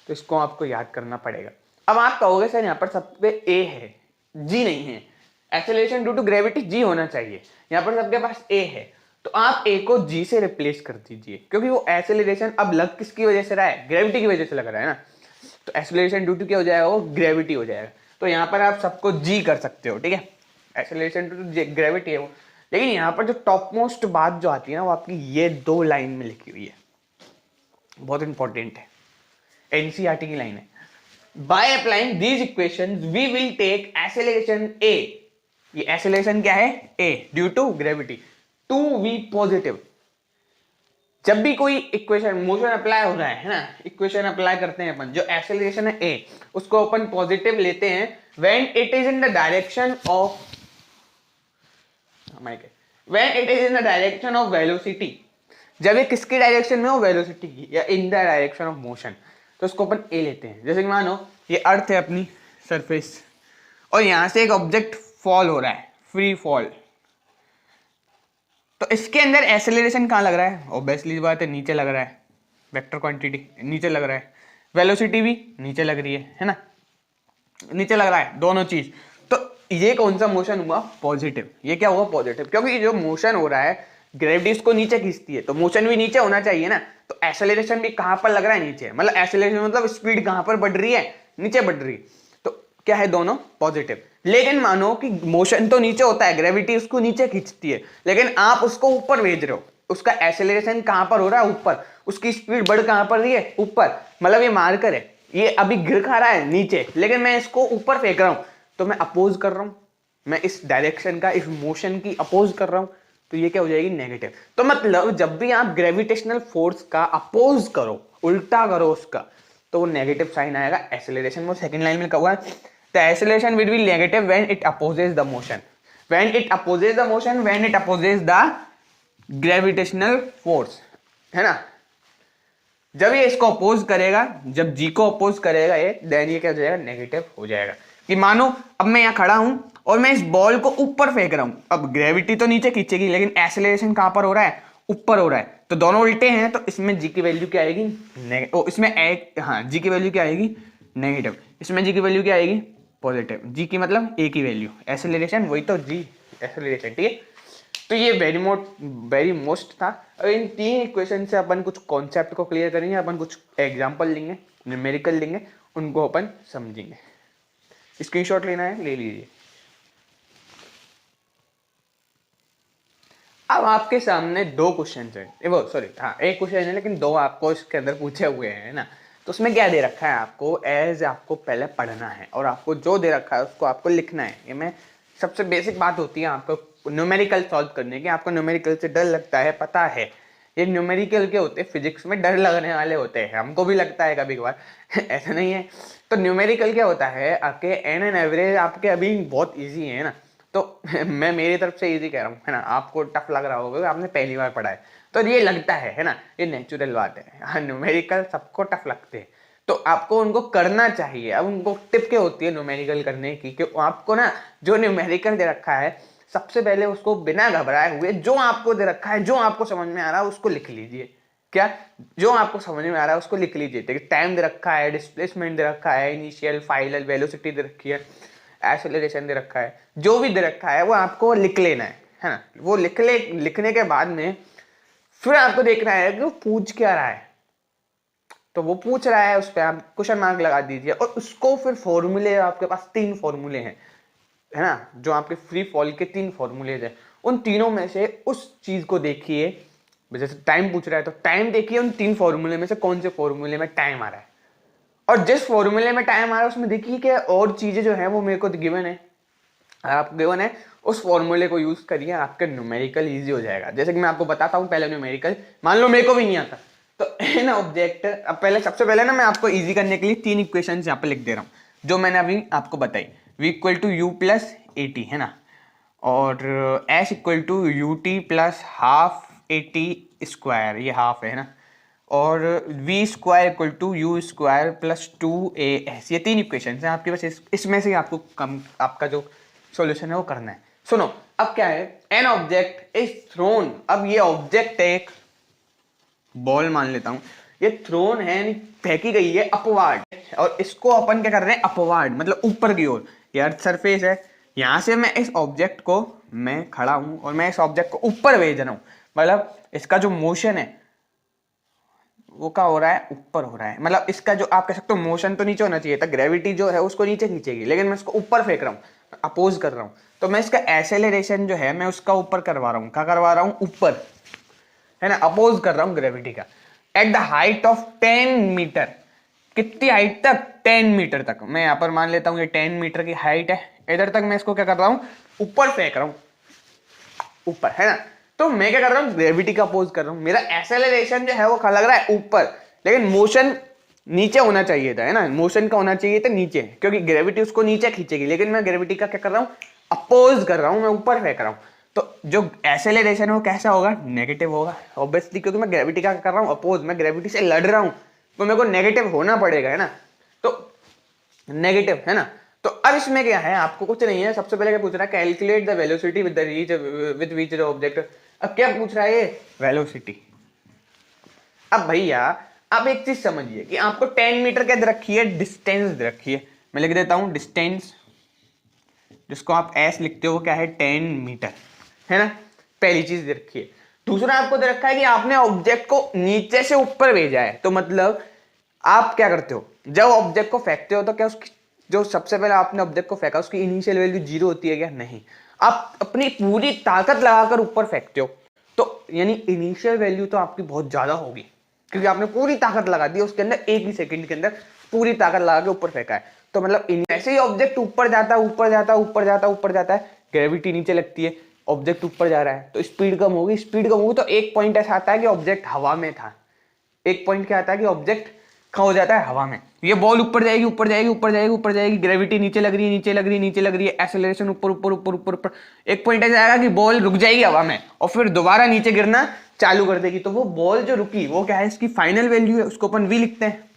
तो इसको आपको याद करना पड़ेगा। अब आप कहोगे सर यहाँ पर सब पे ए है, जी नहीं है, acceleration due to gravity G होना चाहिए, यहाँ पर सबके पास ए है, तो आप ए को जी से रिप्लेस कर दीजिए, क्योंकि वो एक्सेलरेशन अब लग किसकी वजह से रहा है, ग्रेविटी की वजह से लग रहा है ना। तो एक्सेलरेशन ड्यू टू क्या हो जाएगा, वो ग्रेविटी हो जाएगा। तो यहाँ पर आप सबको जी कर सकते हो, ठीक है, एक्सेलरेशन ड्यू टू ग्रेविटी है वो। लेकिन यहाँ पर जो टॉप मोस्ट बात जो आती है ना, वो आपकी ये 2 लाइन में लिखी हुई है, बहुत इंपॉर्टेंट है, एनसीईआरटी की लाइन है। By applying these equations we will take acceleration a, ये एक्सेलरेशन क्या है a due to gravity, to be positive. जब भी कोई इक्वेशन मोशन अप्लाई हो रहा है ना, इक्वेशन अप्लाई करते हैं अपन, जो एक्सेलरेशन है ए उसको अपन पॉजिटिव लेते हैं when it is in the direction of velocity. जब ये किसकी डायरेक्शन में हो, वेलोसिटी की, या in the direction of motion, तो उसको अपन ए लेते हैं। जैसे कि मानो ये अर्थ है अपनी सरफेस, और यहां से एक ऑब्जेक्ट फॉल हो रहा है, फ्री फॉल, तो इसके अंदर एक्सेलरेशन कहाँ लग रहा है, ऑब्वियसली बात है नीचे लग रहा है, वेक्टर क्वांटिटी नीचे लग रहा है, वेलोसिटी भी नीचे लग रही है ना, नीचे लग रहा है दोनों चीज। तो ये कौन सा मोशन हुआ, पॉजिटिव। ये क्या हुआ, पॉजिटिव, क्योंकि जो मोशन हो रहा है ग्रेविटी इसको नीचे खींचती है, तो मोशन भी नीचे होना चाहिए ना। तो एक्सेलरेशन भी कहां पर लग रहा है, नीचे, मतलब एक्सेलरेशन मतलब स्पीड कहां पर बढ़ रही है, नीचे बढ़ रही है। तो क्या है, दोनों पॉजिटिव। लेकिन मानो कि मोशन तो नीचे होता है, ग्रेविटी उसको नीचे खींचती है, लेकिन आप उसको ऊपर भेज रहे हो, उसका एक्सेलरेशन कहां पर हो रहा है, ऊपर, उसकी स्पीड बढ़ कहां पर रही है, ऊपर, मतलब ये मार्कर है, ये अभी गिर खा रहा है नीचे, लेकिन मैं इसको ऊपर फेंक रहा हूं, तो मैं अपोज कर रहा हूं, मैं इस डायरेक्शन का, इस मोशन की अपोज कर रहा हूं, तो ये क्या हो जाएगी, नेगेटिव। तो मतलब जब भी आप ग्रेविटेशनल फोर्स का अपोज करो, उल्टा करो उसका, तो वो नेगेटिव साइन आएगा। एक्सेलरेशन वो सेकंड लाइन में लिखा हुआ है, the acceleration will be negative when it opposes the motion, when it opposes the motion, when it opposes the gravitational force, है ना। जब ये इसको अपोज करेगा, जब जी को अपोज करेगा ये, देन ये क्या हो जाएगा, नेगेटिव हो जाएगा। कि मानो अब मैं यहाँ खड़ा हूं और मैं इस बॉल को ऊपर फेंक रहा हूं, अब ग्रेविटी तो नीचे खींचेगी, लेकिन एक्सेलरेशन कहां पर हो रहा है, ऊपर हो रहा है, तो दोनों उल्टे हैं, तो इसमें जी की वैल्यू क्या आएगी, इसमें हाँ जी की वैल्यू क्या आएगी, नेगेटिव, इसमें जी की वैल्यू क्या आएगी, पॉजिटिव। जी की मतलब ए की वैल्यू, एक्सेलरेशन वही तो जी एक्सेलरेशन, ठीक है। तो ये वेरी मोस्ट था। अब इन 3 इक्वेशन से अपन कुछ कॉन्सेप्ट को क्लियर करेंगे, अपन कुछ एग्जांपल लेंगे, न्यूमेरिकल लेंगे, उनको अपन समझेंगे। स्क्रीनशॉट लेना है, ले लीजिए। अब आपके सामने 2 क्वेश्चन है, वो सॉरी हाँ एक क्वेश्चन है, लेकिन 2 आपको इसके अंदर पूछे हुए हैं ना। तो उसमें क्या दे रखा है आपको, एज आपको पहले पढ़ना है, और आपको जो दे रखा है उसको आपको लिखना है। ये में सबसे बेसिक बात होती है आपको न्यूमेरिकल सॉल्व करने की। आपको न्यूमेरिकल से डर लगता है, पता है, ये न्यूमेरिकल के होते हैं, फिजिक्स में डर लगने वाले होते हैं, हमको भी लगता है कभी कभार ऐसा नहीं है। तो न्यूमेरिकल क्या होता है, आपके एन एंड एवरेज आपके अभी बहुत ईजी है ना, तो मैं मेरी तरफ से इजी कह रहा हूँ, है ना, आपको टफ लग रहा होगा, आपने पहली बार पढ़ा है, तो ये लगता है ना, ये नेचुरल बात है। हाँ न्यूमेरिकल सबको टफ लगते हैं, तो आपको उनको करना चाहिए। अब उनको टिप क्या होती है न्यूमेरिकल करने की, कि आपको ना जो न्यूमेरिकल दे रखा है, सबसे पहले उसको बिना घबराए हुए, जो आपको दे रखा है, जो आपको समझ में आ रहा है उसको लिख लीजिए। क्या, जो आपको समझ में आ रहा है उसको लिख लीजिए। टाइम दे रखा है, डिस्प्लेसमेंट दे रखा है, इनिशियल, फाइनल, वेलोसिटी दे रखी है, एक्सेलरेशन दे रखा है, जो भी दे रखा है वो आपको लिख लेना है ना। वो लिखने के बाद में फिर आपको देखना है कि वो पूछ क्या रहा है। तो वो पूछ रहा है, उस पर आप क्वेश्चन मार्क लगा दीजिए, और उसको फिर फॉर्मूले, आपके पास 3 फॉर्मूले हैं, है ना, जो आपके फ्री फॉल के 3 फॉर्मूलेज हैं, उन तीनों में से उस चीज को देखिए। जैसे टाइम पूछ रहा है, तो टाइम देखिए उन 3 फॉर्मूले में से कौन से फॉर्मूले में टाइम आ रहा है, और जिस फॉर्मूले में टाइम आ रहा है उसमें देखिए कि और चीजें जो है वो मेरे को गिवन है, आप गिवन है, उस फॉर्मूले को यूज करिए, आपका न्यूमेरिकल इजी हो जाएगा। जैसे कि मैं आपको बताता हूँ पहले न्यूमेरिकल, मान लो मेरे को भी नहीं आता, तो है ना ऑब्जेक्ट, अब पहले सबसे पहले ना मैं आपको इजी करने के लिए 3 इक्वेशन यहाँ पे लिख दे रहा हूँ, जो मैंने अभी आपको बताई। v = u + at, है ना, और S equal to U T plus half A T square, ये हाफ है ना, और V square equal to U square plus 2as, ये 3 इक्वेशन हैं आपके पास। इसमें से आपको कम आपका जो सॉल्यूशन है वो करना है। सुनो, अब क्या है, एन ऑब्जेक्ट इज थ्रोन, अब ये ऑब्जेक्ट है एक बॉल मान लेता हूं, ये थ्रोन है यानी फेंकी गई है अपवार्ड, और इसको अपन क्या कर रहे हैं, अपवार्ड मतलब ऊपर की ओर। ये अर्थ सरफेस है, यहां से मैं इस ऑब्जेक्ट को, मैं खड़ा हूं और मैं इस ऑब्जेक्ट को ऊपर भेज रहा हूं, मतलब इसका जो मोशन है वो क्या हो रहा है, ऊपर हो रहा है। मतलब इसका जो आप कह सकते हो मोशन तो नीचे होना चाहिए था, ग्रेविटी जो है उसको नीचे खींचेगी, लेकिन मैं इसको ऊपर फेंक रहा हूँ, अपोज कर रहा हूँ, तो मैं इसका एक्सेलरेशन जो है मैं उसका ऊपर करवा रहा हूँ। क्या करवा रहा हूँ, ऊपर, है ना, अपोज कर रहा हूँ ग्रेविटी का, at the height of 10 metre. कितनी हाइट तक, 10 मीटर तक। मैं यहाँ पर मान लेता हूँ ये 10 मीटर की हाइट है, इधर तक मैं इसको क्या कर रहा हूँ, ऊपर फेंक रहा हूँ, ऊपर, है ना। तो मैं क्या कर रहा हूँ, ग्रेविटी का अपोज कर रहा हूँ, मेरा एक्सेलरेशन जो है वो लग रहा है ऊपर, लेकिन मोशन नीचे होना चाहिए था, है ना, मोशन का होना चाहिए था नीचे, क्योंकि ग्रेविटी उसको नीचे खींचेगी, लेकिन मैं ग्रेविटी का क्या कर रहा हूँ, अपोज कर रहा हूँ, मैं ऊपर फेंक रहा हूँ। तो जो एक्सेलरेशन है वो कैसा होगा, नेगेटिव होगा ऑब्वियसली, क्योंकि मैं ग्रेविटी का कर रहा हूँ अपोज, मैं ग्रेविटी से लड़ रहा हूँ, तो मेरे को नेगेटिव होना पड़ेगा, है ना, तो नेगेटिव, है ना। तो अब इसमें क्या है, आपको कुछ नहीं है, सबसे पहले क्या पूछ रहा है, calculate the velocity with the reach with which the object. अब क्या पूछ रहा है ये, वेलोसिटी। अब भैया आप एक चीज समझिए कि आपको 10 मीटर क्या दे रखी है, डिस्टेंस दे रखी है, मैं लिख देता हूं डिस्टेंस, जिसको आप एस लिखते हो, क्या है 10 मीटर, है ना, पहली चीज दे रखी है। दूसरा आपको दे रखा है कि आपने ऑब्जेक्ट को नीचे से ऊपर भेजा है, तो मतलब आप क्या करते हो, जब ऑब्जेक्ट को फेंकते हो तो क्या उसकी जो सबसे पहले आपने ऑब्जेक्ट को फेंका उसकी इनिशियल वैल्यू 0 होती है क्या, नहीं, आप अपनी पूरी ताकत लगाकर ऊपर फेंकते हो, तो यानी इनिशियल वैल्यू तो आपकी बहुत ज्यादा होगी, क्योंकि आपने पूरी ताकत लगा दी उसके अंदर, एक ही सेकंड के अंदर पूरी ताकत लगा के ऊपर फेंका है। तो मतलब ऐसे ही ऑब्जेक्ट ऊपर जाता है, ऊपर जाता है, ऊपर जाता है, ऊपर जाता है, ग्रेविटी नीचे लगती है, ऑब्जेक्ट ऊपर जा रहा है, तो स्पीड कम होगी, स्पीड कम होगी, तो एक पॉइंट ऐसा आता है कि ऑब्जेक्ट हवा में था, एक पॉइंट क्या आता है कि ऑब्जेक्ट खा हो जाता है हवा में, ये बॉल ऊपर जाएगी, ऊपर जाएगी, ऊपर जाएगी, ऊपर जाएगी, ग्रेविटी नीचे लग रही है, नीचे लग रही है, नीचे लग रही है, एक्सेलरेशन ऊपर ऊपर ऊपर ऊपर ऊपर, एक पॉइंट ऐसा आएगा कि बॉल रुक जाएगी हवा में और फिर दोबारा नीचे गिरना चालू कर देगी, तो वो बॉल जो रुकी वो क्या है, इसकी फाइनल वैल्यू है, उसको अपन वी लिखते हैं।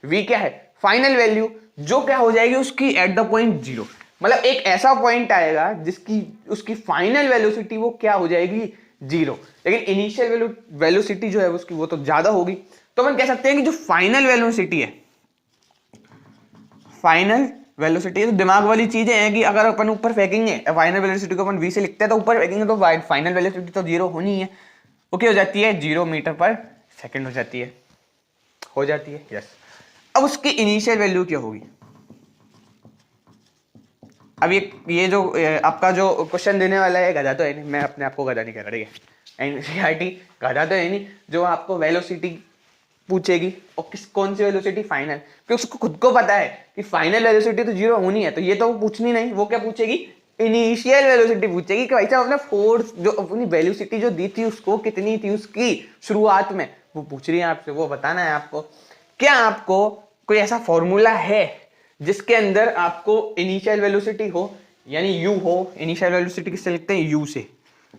वी क्या है, फाइनल वैल्यू, जो क्या हो जाएगी उसकी एट द पॉइंट 0, मतलब एक ऐसा पॉइंट आएगा जिसकी उसकी फाइनल वेलोसिटी वो क्या हो जाएगी, 0, लेकिन इनिशियल वेलोसिटी जो है उसकी वो तो ज्यादा होगी। तो अपन कह सकते हैं कि जो फाइनल वेलोसिटी है, फाइनल वेलोसिटी, तो दिमाग वाली चीजें हैं कि अगर अपन ऊपर फेंकेंगे, फाइनल वेलोसिटी को अपन वी से लिखते हैं, तो ऊपर फेंकेंगे तो फाइनल वेलोसिटी तो 0 होनी है, वो क्या हो जाती है, 0 मीटर पर सेकेंड हो जाती है, यस। अब उसकी इनिशियल वैल्यू क्या होगी, अब ये जो आपका जो क्वेश्चन देने वाला है गधा तो है नहीं, मैं अपने आप को गधा नहीं कह रहा, ठीक है, एनसीईआरटी गधा तो है नहीं, जो आपको वेलोसिटी पूछेगी और कौन सी वेलोसिटी, फाइनल, क्योंकि उसको खुद को पता है कि फाइनल वेलोसिटी तो 0 होनी है, तो ये तो पूछनी नहीं, वो क्या पूछेगी, इनिशियल वेलोसिटी पूछेगी कि भाई साहब अपने फोर्स जो अपनी वेलोसिटी जो दी थी उसको कितनी थी उसकी शुरुआत में, वो पूछ रही है आपसे, वो बताना है आपको। क्या आपको कोई ऐसा फॉर्मूला है जिसके अंदर आपको इनिशियल वेलोसिटी हो, यानी यू हो, इनिशियल वेलोसिटी किससे लिखते हैं, यू से,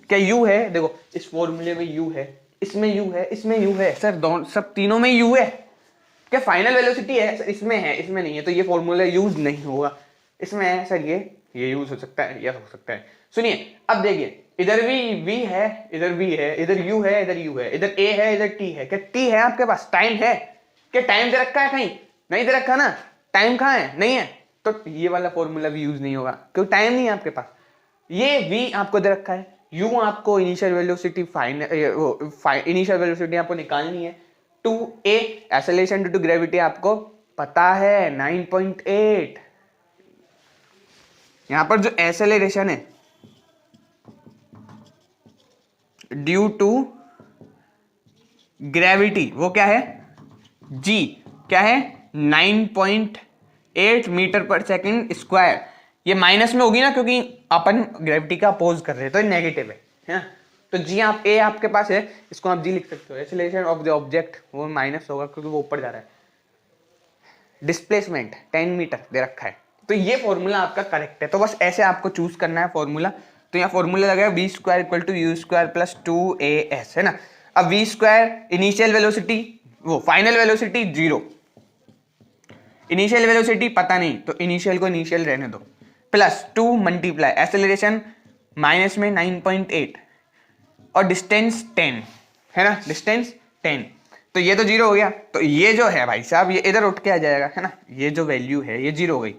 क्या यू है, देखो इस फॉर्मूले में यू है, इसमें यू है, इसमें यू है, सर दोनों सब तीनों में यू है, क्या फाइनल वेलोसिटी है, सर इसमें है, इसमें नहीं है, तो ये फॉर्मूला यूज नहीं होगा, इसमें है सर ये यूज हो सकता है, यह हो सकता है। सुनिए अब देखिए, इधर भी वी है, इधर भी है, इधर यू है, इधर यू है, इधर ए है, इधर टी है, क्या टी है आपके पास, टाइम है, क्या टाइम दे रखा है कहीं, नहीं दे रखा ना, टाइम कहाँ है, नहीं है, तो ये वाला फॉर्मूला भी यूज नहीं होगा क्योंकि टाइम नहीं है आपके पास। ये v आपको दे रखा है, u आपको इनिशियल वेलोसिटी इनिशियल वेलोसिटी आपको निकालनी है, 2a acceleration due to gravity आपको पता है 9.8, यहां पर जो एक्सेलरेशन है ड्यू टू ग्रेविटी वो क्या है, g क्या है 9.8 मीटर पर सेकंड स्क्वायर, ये माइनस में होगी ना क्योंकि अपन ग्रेविटी का अपोज कर रहे हैं, तो ये नेगेटिव है ना, तो जी आप ए आपके पास है, इसको आप जी लिख सकते हो, एक्सेलरेशन ऑफ द ऑब्जेक्ट वो माइनस होगा क्योंकि वो ऊपर जा रहा है। डिस्प्लेसमेंट 10 मीटर दे रखा है, तो ये फॉर्मूला आपका करेक्ट है। तो बस ऐसे आपको चूज करना है फॉर्मूला। तो यहाँ फॉर्मूला लगेगा V square equal to U square plus 2as, है ना। अब वी स्क्वायर इनिशियल वेलोसिटी, वो फाइनल वेलोसिटी 0, इनिशियल वेलोसिटी पता नहीं तो इनिशियल को इनिशियल रहने दो, प्लस 2 मल्टीप्लाई एक्सेलरेशन माइनस में 9.8 और डिस्टेंस 10, है ना, डिस्टेंस 10। तो ये तो 0 हो गया। तो ये जो है भाई साहब ये इधर उठ के आ जाएगा, है ना, ये जो वैल्यू है ये 0 हो गई।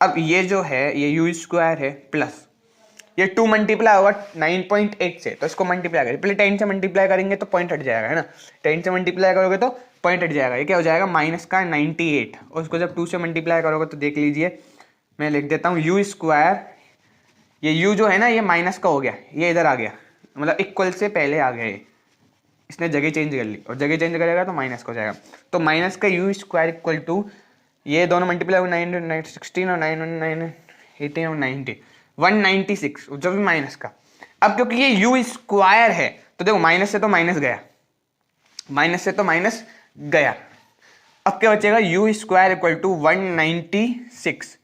अब ये जो है ये यू स्क्वायर है प्लस ये 2 मल्टीप्लाई होगा 9.8 से, तो इसको मल्टीप्लाई करें, पहले 10 से मल्टीप्लाई करेंगे तो पॉइंट हट जाएगा, है ना। 10 से मल्टीप्लाई करोगे तो पॉइंट हट जाएगा, ये क्या हो जाएगा माइनस का 98, और उसको जब 2 से मल्टीप्लाई करोगे तो देख लीजिए, मैं लिख देता हूँ यू स्क्वायर, ये यू जो है ना ये माइनस का हो गया, ये इधर आ गया, मतलब इक्वल से पहले आ गया, ये इसने जगह चेंज कर ली और जगह चेंज करेगा तो माइनस का हो जाएगा। तो माइनस का यू स्क्वायर इक्वल टू ये दोनों मल्टीप्लाई हो 916 और 9 18 और 90 196, जो भी माइनस का। अब क्योंकि ये यू स्क्वायर है तो देखो माइनस से तो माइनस गया, माइनस से तो माइनस गया। अब क्या बचेगा यू स्क्वायर इक्वल टू 196,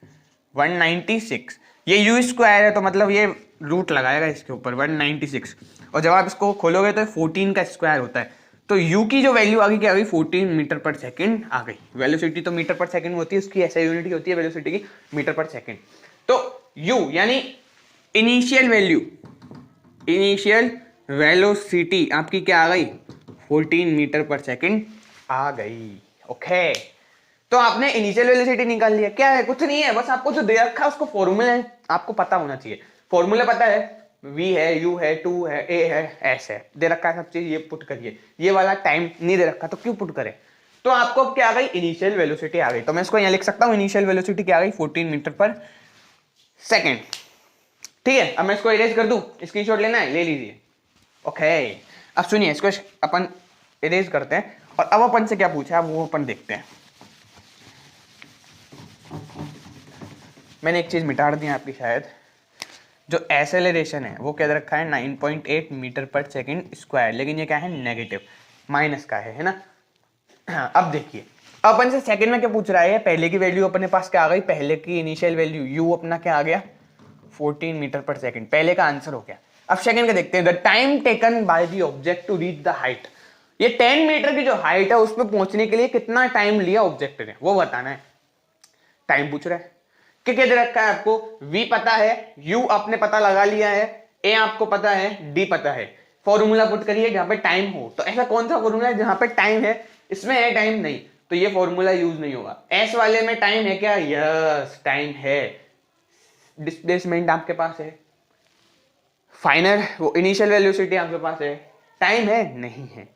196। ये यू स्क्वायर है तो मतलब ये रूट लगाएगा इसके ऊपर 196, और जब आप इसको खोलोगे तो 14 का स्क्वायर होता है। तो u की जो वैल्यू आ गई क्या आ गई 14 मीटर पर सेकंड आ गई। वेलोसिटी तो मीटर पर सेकंड में होती है, उसकी ऐसा यूनिट होती है वेलोसिटी की मीटर पर सेकंड। तो u यानी इनिशियल वैल्यू, इनिशियल वेलोसिटी आपकी क्या आ गई 14 मीटर पर सेकंड आ गई। ओके, तो आपने इनिशियल वेलोसिटी निकाल लिया। क्या है, कुछ नहीं है, बस आपको जो दे रखा है उसको फॉर्मूला है आपको पता होना चाहिए। फॉर्मूला पता है, v है, u है, 2 है, a है, s है, दे रखा है सब चीज, ये पुट करिए। ये वाला टाइम नहीं दे रखा तो क्यों पुट करें। तो आपको क्या आ गई इनिशियल वेलोसिटी आ गई। तो मैं इसको यहाँ लिख सकता हूँ इनिशियल वेलोसिटी क्या आ गई 14 मीटर पर सेकेंड। ठीक है, अब मैं इसको इरेज कर दूं, स्क्रीनशॉट लेना है ले लीजिए। ओके, अब सुनिए इसको अपन इरेज करते हैं और अब अपन से क्या पूछा है वो अपन देखते हैं। मैंने एक चीज मिटा दी आपकी शायद, जो एक्सेलरेशन है वो क्या दे रखा है 9.8 मीटर पर सेकंड स्क्वायर, लेकिन ये क्या है नेगेटिव, माइनस का है ना। हाँ, अब देखिए अपन से सेकंड में क्या पूछ रहा है, पहले की वैल्यू अपने पास क्या आ गई, पहले की इनिशियल वैल्यू u अपना क्या आ गया 14 मीटर पर सेकंड, पहले का आंसर हो गया। अब सेकंड का देखते हैं, the time taken by the object to reach the height. ये 10 मीटर की जो हाइट है उस पर पहुंचने के लिए कितना टाइम लिया ऑब्जेक्ट ने, वो बताना है। टाइम पूछ रहा है, क्या दे रखा है आपको, v पता है, u आपने पता लगा लिया है, a आपको पता है, d पता है। फॉर्मूला पुट करिए जहां पे टाइम हो। तो ऐसा कौन सा फॉर्मूला है जहां पे टाइम है, इसमें है टाइम नहीं, तो ये फॉर्मूला यूज नहीं होगा। एस वाले में टाइम है क्या, यस टाइम है। डिस्प्लेसमेंट आपके पास है, फाइनल वो इनिशियल वेलोसिटी आपके पास है, टाइम है नहीं है।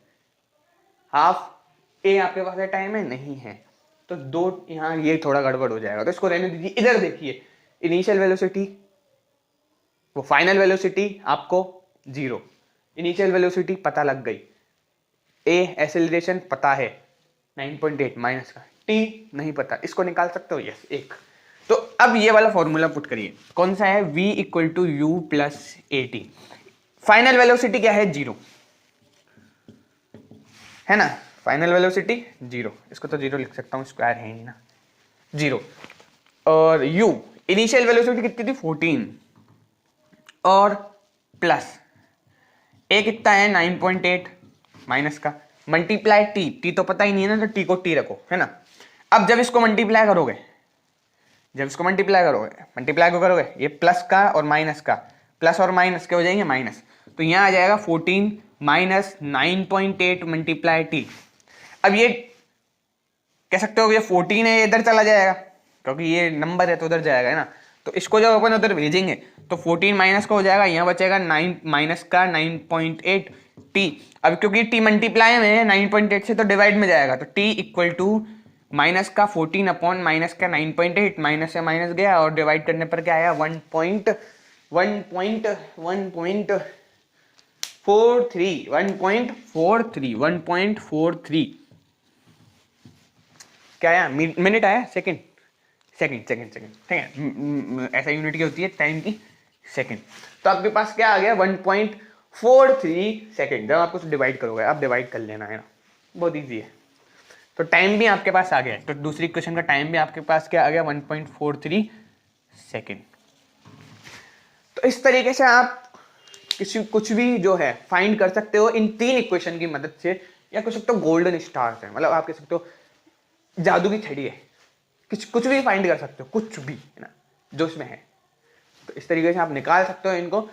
हाफ ए आपके पास है, टाइम है नहीं है। तो दो यहाँ ये थोड़ा गड़बड़ हो जाएगा, तो इसको रहने दीजिए। इधर देखिए इनिशियल वेलोसिटी, वो फाइनल वेलोसिटी आपको 0, इनिशियल वेलोसिटी पता लग गई, ए एक्सेलरेशन पता है 9.8 माइनस का, टी नहीं पता, इसको निकाल सकते हो यस एक। तो अब ये वाला फॉर्मूला पुट करिए, कौन सा है, v equal to U plus A T. Final velocity क्या है 0, है ना, फाइनल वेलोसिटी 0, इसको तो 0 लिख सकता हूँ, स्क्वायर है नहीं ना, 0। और u इनिशियल वेलोसिटी कितनी थी 14, और प्लस a कितना है 9.8 माइनस का, मल्टीप्लाई टी तो पता ही नहीं है ना, तो टी को टी रखो, है ना। अब जब इसको मल्टीप्लाई करोगे, जब इसको मल्टीप्लाई को करोगे ये प्लस का और माइनस का, प्लस और माइनस के हो जाएंगे माइनस, तो यहाँ आ जाएगा 14 माइनस 9.8 मल्टीप्लाई टी। अब ये कह सकते हो ये 14 है, इधर चला जाएगा क्योंकि ये नंबर है तो उधर जाएगा, है ना। तो इसको जब अपन उधर भेजेंगे तो 14 माइनस का हो जाएगा, यहाँ बचेगा 9 माइनस का 9.8 टी। अब क्योंकि टी मल्टीप्लाई में है 9.8 से तो डिवाइड में जाएगा, तो टी इक्वल टू माइनस का 14 अपॉन माइनस का 9.8, माइनस से माइनस गया और डिवाइड करने पर क्या आया 1.43 क्या आया, मिनट आया, सेकंड, ठीक है, ऐसा यूनिट की होती है टाइम की, सेकंड। तो आपके पास क्या आ गया 1.43 सेकंड। जब आप कुछ डिवाइड करोगे, आप डिवाइड कर लेना है ना, बहुत ईजी है। तो टाइम भी आपके पास आ गया है, तो दूसरी इक्वेशन का टाइम भी आपके पास क्या आ गया 1.43 सेकेंड। तो इस तरीके से आप कुछ भी जो है फाइंड कर सकते हो इन 3 इक्वेशन की मदद से, या कह सकते हो गोल्डन स्टार्स है, मतलब आप कह सकते हो जादू की छड़ी है, कुछ भी फाइंड कर सकते हो, कुछ भी है ना जो इसमें है। तो इस तरीके से आप निकाल सकते हो इनको।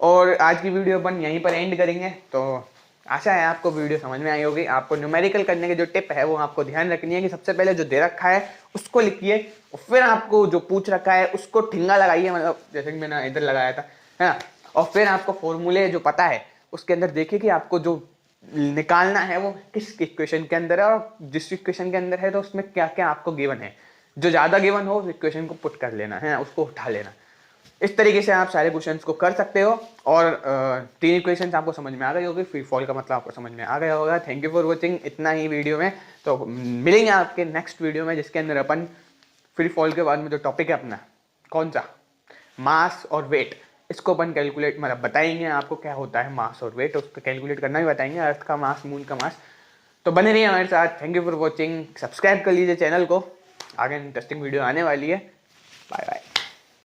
और आज की वीडियो अपन यहीं पर एंड करेंगे। तो आशा है आपको वीडियो समझ में आई होगी। आपको न्यूमेरिकल करने की जो टिप है वो आपको ध्यान रखनी है कि सबसे पहले जो दे रखा है उसको लिखिए, और फिर आपको जो पूछ रखा है उसको ठिंगा लगाइए, मतलब जैसे कि मैंने इधर लगाया था, है ना। और फिर आपको फॉर्मूले जो पता है उसके अंदर देखिए कि आपको जो निकालना है वो किस इक्वेशन के अंदर है, और जिस इक्वेशन के अंदर है तो उसमें क्या क्या आपको गिवन है। जो ज़्यादा गिवन हो उस इक्वेशन को पुट कर लेना है, उसको उठा लेना। इस तरीके से आप सारे क्वेश्चंस को कर सकते हो। और 3 इक्वेशंस आपको समझ में आ गई होगी, फ्री फॉल का मतलब आपको समझ में आ गया होगा। थैंक यू फॉर वॉचिंग, इतना ही वीडियो में। तो मिलेंगे आपके नेक्स्ट वीडियो में, जिसके अंदर अपन फ्री फॉल के बाद में जो टॉपिक है अपना कौन सा, मास और वेट, इसको अपन कैलकुलेट मतलब बताएंगे आपको क्या होता है मास और वेट, उसको कैलकुलेट करना भी बताएंगे, अर्थ का मास, मून का मास। तो बने रहिए हमारे साथ। Thank you for watching, subscribe कर लीजिए चैनल को, आगे इंटरेस्टिंग वीडियो आने वाली है। Bye bye.